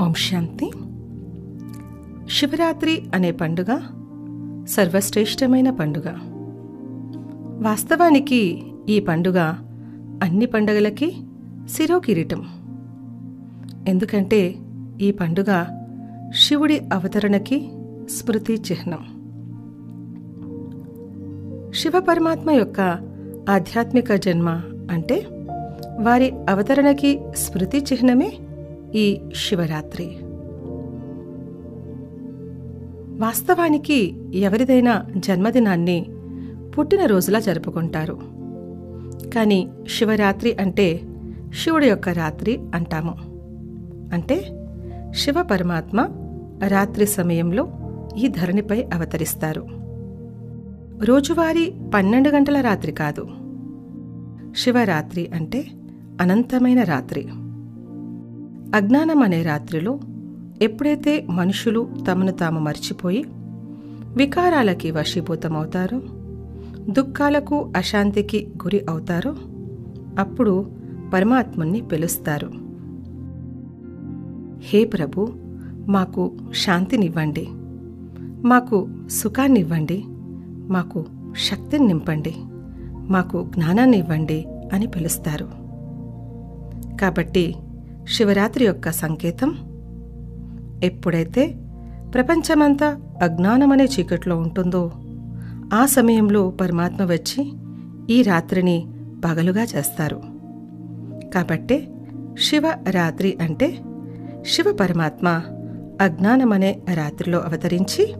ఓం శాంతి. శివరాత్రి అనే పండుగ సర్వశ్రేష్టమైన పండుగ. వాస్తవానికి ఈ పండుగ అన్ని పండుగలకి శిరోకిరీటం. ఎందుకంటే ఈ పండుగ శివుడి అవతరణకి స్మృతి చిహ్నం. శివ పరమాత్మ యొక్క ఆధ్యాత్మిక జన్మ అంటే వారి అవతరణకి స్మృతి చిహ్నమే ఈ శివరాత్రి. వాస్తవానికి ఎవరిదైనా జన్మదినాన్ని పుట్టినరోజులా జరుపుకుంటారు. కానీ శివరాత్రి అంటే శివుడి యొక్క రాత్రి అంటాము. అంటే శివ పరమాత్మ రాత్రి సమయంలో ఈ ధరణిపై అవతరిస్తారు. రోజువారీ 12 గంటల రాత్రి కాదు. శివరాత్రి అంటే అనంతమైన రాత్రి. అజ్ఞానం అనే రాత్రిలో ఎప్పుడైతే మనుషులు తమను తాము మర్చిపోయి వికారాలకి వశీభూతమవుతారో, దుఃఖాలకు అశాంతికి గురి అవుతారో, అప్పుడు పరమాత్ముణ్ణి పిలుస్తారు. హే ప్రభు, మాకు శాంతినివ్వండి, మాకు సుఖాన్నివ్వండి, మాకు శక్తిని నింపండి, మాకు జ్ఞానాన్ని ఇవ్వండి అని పిలుస్తారు. కాబట్టి శివరాత్రి యొక్క సంకేతం, ఎప్పుడైతే ప్రపంచమంతా అజ్ఞానమనే చీకట్లో ఉంటుందో ఆ సమయంలో పరమాత్మ వచ్చి ఈ రాత్రిని పగలుగా చేస్తారు. కాబట్టే శివరాత్రి అంటే శివ పరమాత్మ అజ్ఞానమనే రాత్రిలో అవతరించి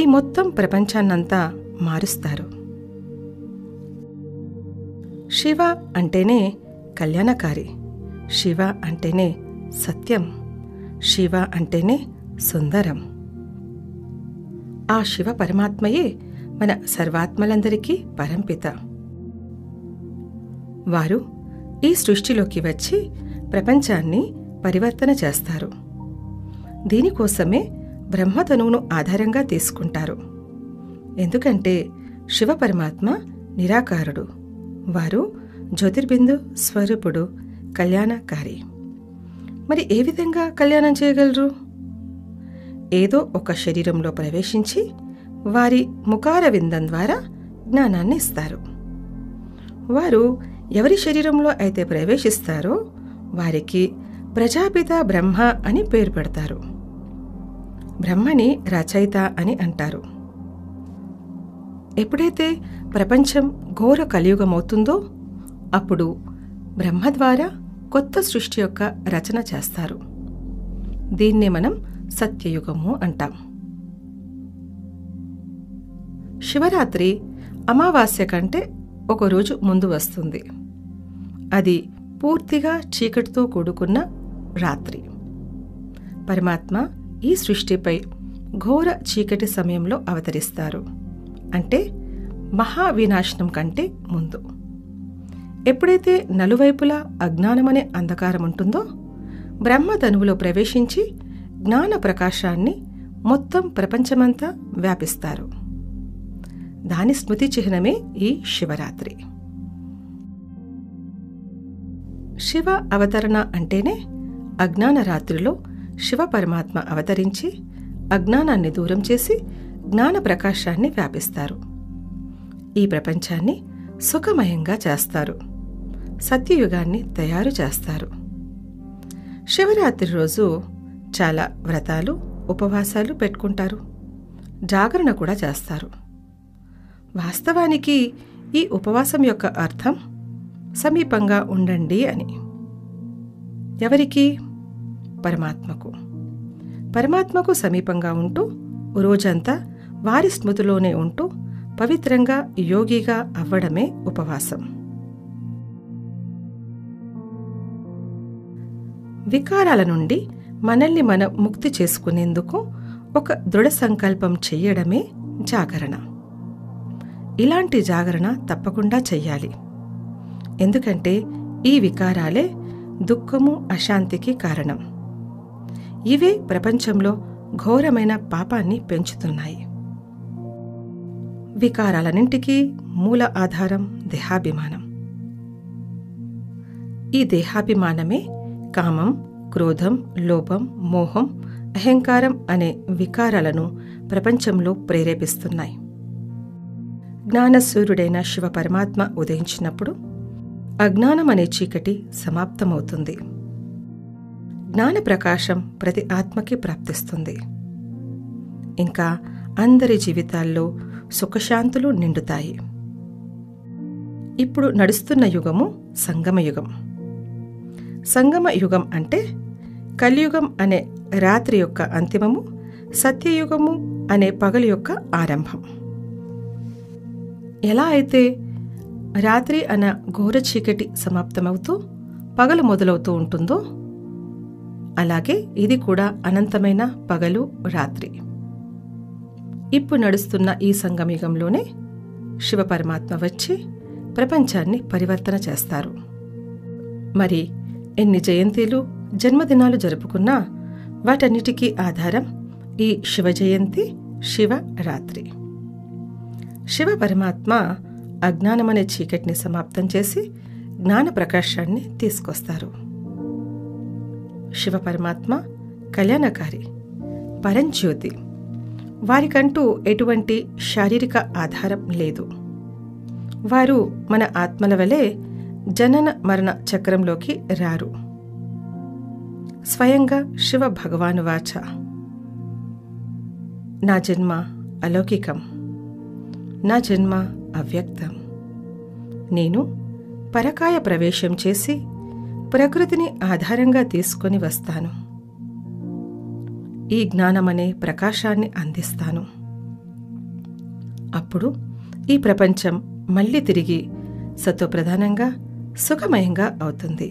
ఈ మొత్తం ప్రపంచాన్నంతా మారుస్తారు. శివ అంటేనే కళ్యాణకారి, శివ అంటేనే సత్యం, శివ అంటేనే సుందరం. ఆ శివ పరమాత్మయే మన సర్వాత్మలందరికీ పరంపిత. వారు ఈ సృష్టిలోకి వచ్చి ప్రపంచాన్ని పరివర్తన చేస్తారు. దీనికోసమే బ్రహ్మతనువును ఆధారంగా తీసుకుంటారు. ఎందుకంటే శివ పరమాత్మ నిరాకారుడు, వారు జ్యోతిర్బిందు స్వరూపుడు, కళ్యాణకారి. మరి ఏ విధంగా కళ్యాణం చేయగలరు? ఏదో ఒక శరీరంలో ప్రవేశించి వారి ముఖార విందం ద్వారా జ్ఞానాన్ని ఇస్తారు. వారు ఎవరి శరీరంలో అయితే ప్రవేశిస్తారో వారికి ప్రజాపిత బ్రహ్మ అని పేరు పెడతారు. బ్రహ్మని రచయిత అని అంటారు. ఎప్పుడైతే ప్రపంచం ఘోర కలియుగమవుతుందో అప్పుడు బ్రహ్మ ద్వారా కొత్త సృష్టి యొక్క రచన చేస్తారు. దీన్నే మనం సత్యయుగము అంటాం. శివరాత్రి అమావాస్య కంటే ఒకరోజు ముందు వస్తుంది. అది పూర్తిగా చీకటితో కూడుకున్న రాత్రి. పరమాత్మ ఈ సృష్టిపై ఘోర చీకటి సమయంలో అవతరిస్తారు. అంటే మహావినాశనం కంటే ముందు. ఎప్పుడైతే నలువైపులా అజ్ఞానమనే అంధకారం ఉంటుందో బ్రహ్మధనువులో ప్రవేశించి జ్ఞాన ప్రకాశాన్ని మొత్తం ప్రపంచమంతా వ్యాపిస్తారు. దాని స్మృతి చిహ్నమే ఈ శివరాత్రి. శివ అవతరణ అంటేనే అజ్ఞాన రాత్రిలో శివ పరమాత్మ అవతరించి అజ్ఞానాన్ని దూరం చేసి జ్ఞాన ప్రకాశాన్ని వ్యాపిస్తారు. ఈ ప్రపంచాన్ని సుఖమయంగా చేస్తారు. సత్యయుగాన్ని తయారు చేస్తారు. శివరాత్రి రోజు చాలా వ్రతాలు, ఉపవాసాలు పెట్టుకుంటారు. జాగరణ కూడా చేస్తారు. వాస్తవానికి ఈ ఉపవాసం యొక్క అర్థం సమీపంగా ఉండండి అని. ఎవరికి? పరమాత్మకు. పరమాత్మకు సమీపంగా ఉంటూ రోజంతా వారి స్మృతిలోనే ఉంటూ పవిత్రంగా యోగిగా అవ్వడమే ఉపవాసం. వికారాల నుండి మనల్ని మనం ముక్తి చేసుకునేందుకు ఒక దృఢ సంకల్పం చెయ్యడమే జాగరణ. ఇలాంటి జాగరణ తప్పకుండా చెయ్యాలి. ఎందుకంటే ఈ వికారాలే దుఃఖము, అశాంతికి కారణం. ఇవే ప్రపంచంలో ఘోరమైన పాపాన్ని పెంచుతున్నాయి. వికారాలన్నింటికీ మూల ఆధారం దేహాభిమానం. ఈ దేహాభిమానమే కామం, క్రోధం, లోభం, మోహం, అహంకారం అనే వికారాలను ప్రపంచంలో ప్రేరేపిస్తున్నాయి. జ్ఞానసూర్యుడైన శివ పరమాత్మ ఉదయించినప్పుడు అజ్ఞానం అనే చీకటి సమాప్తమవుతుంది. జ్ఞాన ప్రకాశం ప్రతి ఆత్మకి ప్రాప్తిస్తుంది. ఇంకా అందరి జీవితాల్లో సుఖశాంతులు నిండుతాయి. ఇప్పుడు నడుస్తున్న యుగము సంగమయుగం. సంగమయుగం అంటే కలియుగం అనే రాత్రి యొక్క అంతిమము, సత్యయుగము అనే పగలు యొక్క ఆరంభం. ఎలా అయితే రాత్రి అన్న ఘోర చీకటి సమాప్తమవుతూ పగలు మొదలవుతూ ఉంటుందో అలాగే ఇది కూడా అనంతమైన పగలు, రాత్రి. ఇప్పుడు నడుస్తున్న ఈ సంగమయుగంలోనే శివ పరమాత్మ వచ్చి ప్రపంచాన్ని పరివర్తన చేస్తారు. మరి ఎన్ని జయంతిలు, జన్మదినాలు జరుపుకున్నా వాటన్నిటికీ ఆధారం ఈ శివ జయంతి, శివరాత్రి. శివ పరమాత్మ అజ్ఞానమనే చీకటిని సమాప్తం చేసి జ్ఞాన ప్రకాశాన్ని తీసుకొస్తారు. శివ పరమాత్మ కళ్యాణకారి, పరంజ్యోతి. వారికంటూ ఎటువంటి శారీరక ఆధారం లేదు. వారు మన ఆత్మల వలె జనన మరణ చక్రంలోకి రారు. స్వయంగా శివ భగవాను వాచ, నా జన్మ అలౌకికం, నా జన్మ అవ్యక్తం. నేను పరకాయ ప్రవేశం చేసి ప్రకృతిని ఆధారంగా తీసుకొని వస్తాను. ఈ జ్ఞానమనే ప్రకాశాన్ని అందిస్తాను. అప్పుడు ఈ ప్రపంచం మళ్ళీ తిరిగి సత్వప్రధానంగా, సుఖమయంగా అవుతుంది.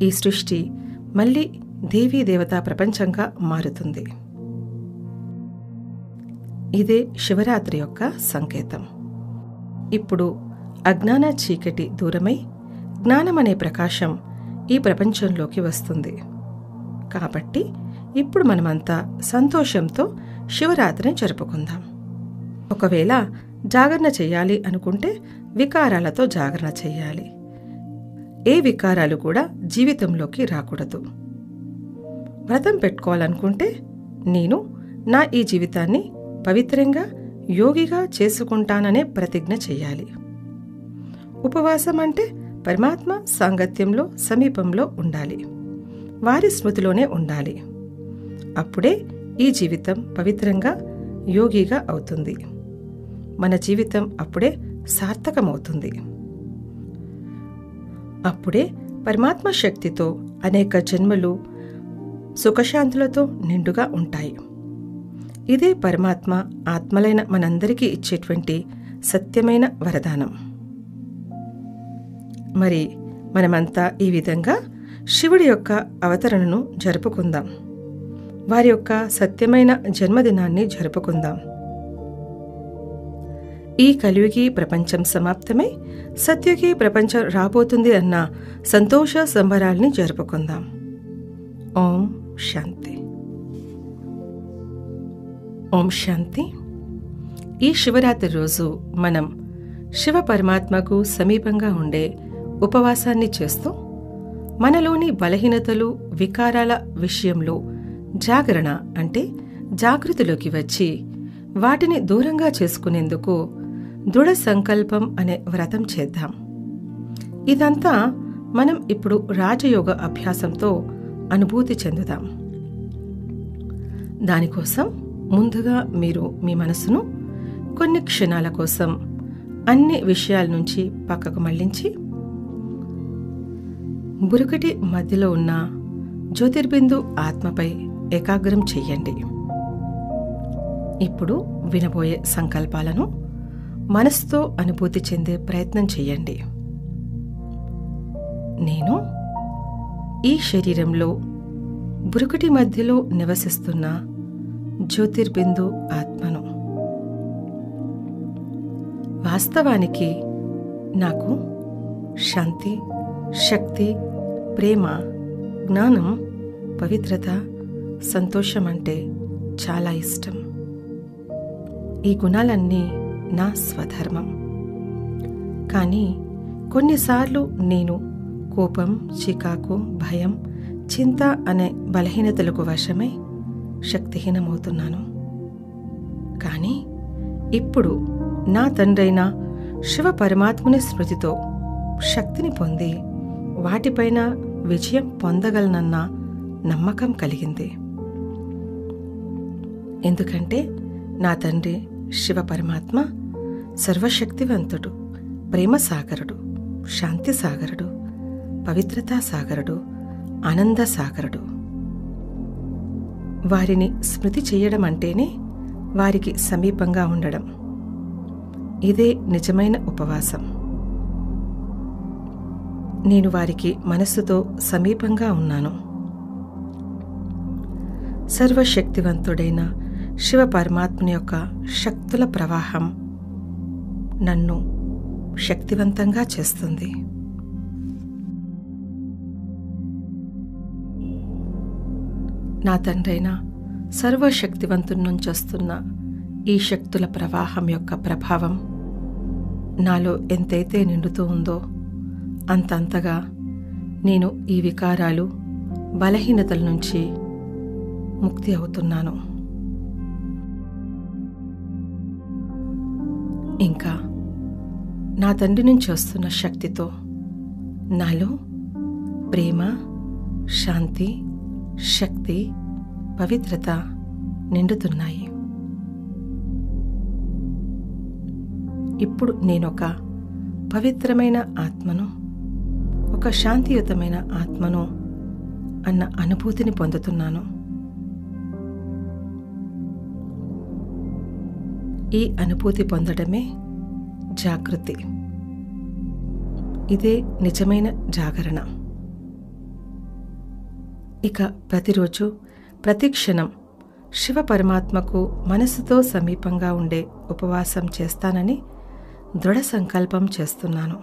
ఈ సృష్టి మళ్ళీ దేవీ దేవతా ప్రపంచంగా మారుతుంది. ఇదే శివరాత్రి యొక్క సంకేతం. ఇప్పుడు అజ్ఞాన చీకటి దూరమై జ్ఞానమనే ప్రకాశం ఈ ప్రపంచంలోకి వస్తుంది. కాబట్టి ఇప్పుడు మనమంతా సంతోషంతో శివరాత్రిని జరుపుకుందాం. ఒకవేళ జాగరణ చెయ్యాలి అనుకుంటే వికారాలతో జాగరణ చెయ్యాలి. ఏ వికారాలు కూడా జీవితంలోకి రాకూడదు. వ్రతం పెట్టుకోవాలనుకుంటే నేను నా ఈ జీవితాన్ని పవిత్రంగా, యోగిగా చేసుకుంటాననే ప్రతిజ్ఞ చెయ్యాలి. ఉపవాసం అంటే పరమాత్మ సాంగత్యంలో, సమీపంలో ఉండాలి. వారి స్మృతిలోనే ఉండాలి. అప్పుడే ఈ జీవితం పవిత్రంగా, యోగిగా అవుతుంది. మన జీవితం అప్పుడే సార్థకమవుతుంది. అప్పుడే పరమాత్మ శక్తితో అనేక జన్మలు సుఖశాంతులతో నిండుగా ఉంటాయి. ఇదే పరమాత్మ ఆత్మలైన మనందరికీ ఇచ్చేటువంటి సత్యమైన వరదానం. మరి మనమంతా ఈ విధంగా శివుడి యొక్క అవతరణను జరుపుకుందాం. వారి యొక్క సత్యమైన జన్మదినాన్ని జరుపుకుందాం. ఈ కలియుగి ప్రపంచం సమాప్తమై సత్యుగి ప్రపంచం రాబోతుంది అన్న సంతోష సంబరాల్ని జరుపుకుందాం. ఓం శాంతి. ఓం శాంతి. ఈ శివరాత్రి రోజు మనం శివ పరమాత్మకు సమీపంగా ఉండే ఉపవాసాన్ని చేస్తూ మనలోని బలహీనతలు, వికారాల విషయంలో జాగరణ అంటే జాగృతిలోకి వచ్చి వాటిని దూరంగా చేసుకునేందుకు దృఢ సంకల్పం అనే వ్రతం చేద్దాం. ఇదంతా మనం ఇప్పుడు రాజయోగ అభ్యాసంతో అనుభూతి చెందుదాం. దానికోసం ముందుగా మీరు మీ మనసును కొన్ని క్షణాల కోసం అన్ని విషయాల నుంచి పక్కకు మళ్లించి బురుకటి మధ్యలో ఉన్న జ్యోతిర్బిందు ఆత్మపై ఏకాగ్రం చెయ్యండి. ఇప్పుడు వినబోయే సంకల్పాలను మనసుతో అనుభూతి చెందే ప్రయత్నం చెయ్యండి. నేను ఈ శరీరంలో బురుకటి మధ్యలో నివసిస్తున్న జ్యోతిర్బిందు ఆత్మను. వాస్తవానికి నాకు శాంతి, శక్తి, ప్రేమ, జ్ఞానం, పవిత్రత, సంతోషం అంటే చాలా ఇష్టం. ఈ గుణాలన్నీ నా స్వధర్మం. కానీ కొన్నిసార్లు నేను కోపం, చికాకు, భయం, చింత అనే బలహీనతలకు వశమై శక్తిహీనమవుతున్నాను. కానీ ఇప్పుడు నా తండ్రైన శివ పరమాత్ముని స్మృతితో శక్తిని పొంది వాటిపైన విజయం పొందగలనన్న నమ్మకం కలిగింది. ఎందుకంటే నా తండ్రి శివ పరమాత్మ సర్వశక్తివంతుడు, ప్రేమ సాగరుడు, శాంతి సాగరుడు, పవిత్రతా సాగరుడు, ఆనంద సాగరుడు. వారిని స్మృతి చేయడం అంటేనే వారికి సమీపంగా ఉండడం. ఇదే నిజమైన ఉపవాసం. నేను వారికి మనస్సుతో సమీపంగా ఉన్నాను. సర్వశక్తివంతుడైన శివ పరమాత్ముని యొక్క శక్తుల ప్రవాహం నన్ను శక్తివంతంగా చేస్తుంది. నా తండ్రైన సర్వశక్తివంతుని నుంచి వస్తున్న ఈ శక్తుల ప్రవాహం యొక్క ప్రభావం నాలో ఎంతైతే నిండుతూ ఉందో అంతంతగా నేను ఈ వికారాలు, బలహీనతల నుంచి ముక్తి అవుతున్నాను. ఇంకా నా తండ్రి నుంచి వస్తున్న శక్తితో నాలో ప్రేమ, శాంతి, శక్తి, పవిత్రత నిండుతున్నాయి. ఇప్పుడు నేనొక పవిత్రమైన ఆత్మను, ఒక శాంతియుతమైన ఆత్మను అన్న అనుభూతిని పొందుతున్నాను. ఈ అనుభూతి పొందడమే జాగృతి. ఇదే నిజమైన జాగరణ. ఇక ప్రతిరోజు, ప్రతి క్షణం శివ పరమాత్మకు మనసుతో సమీపంగా ఉండే ఉపవాసం చేస్తానని దృఢ సంకల్పం చేస్తున్నాను.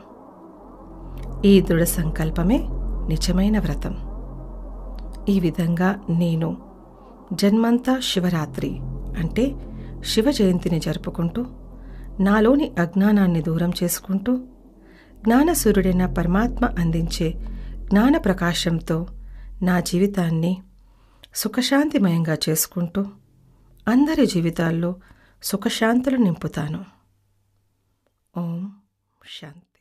ఈ దృఢ సంకల్పమే నిజమైన వ్రతం. ఈ విధంగా నేను జన్మంతా శివరాత్రి అంటే శివ జయంతిని జరుపుకుంటూ, నాలోని అజ్ఞానాన్ని దూరం చేసుకుంటూ, జ్ఞానసూర్యుడైన పరమాత్మ అందించే జ్ఞాన ప్రకాశంతో నా జీవితాన్ని సుఖశాంతిమయంగా చేసుకుంటూ అందరి జీవితాల్లో సుఖశాంతులు నింపుతాను. ఓం శాంతి.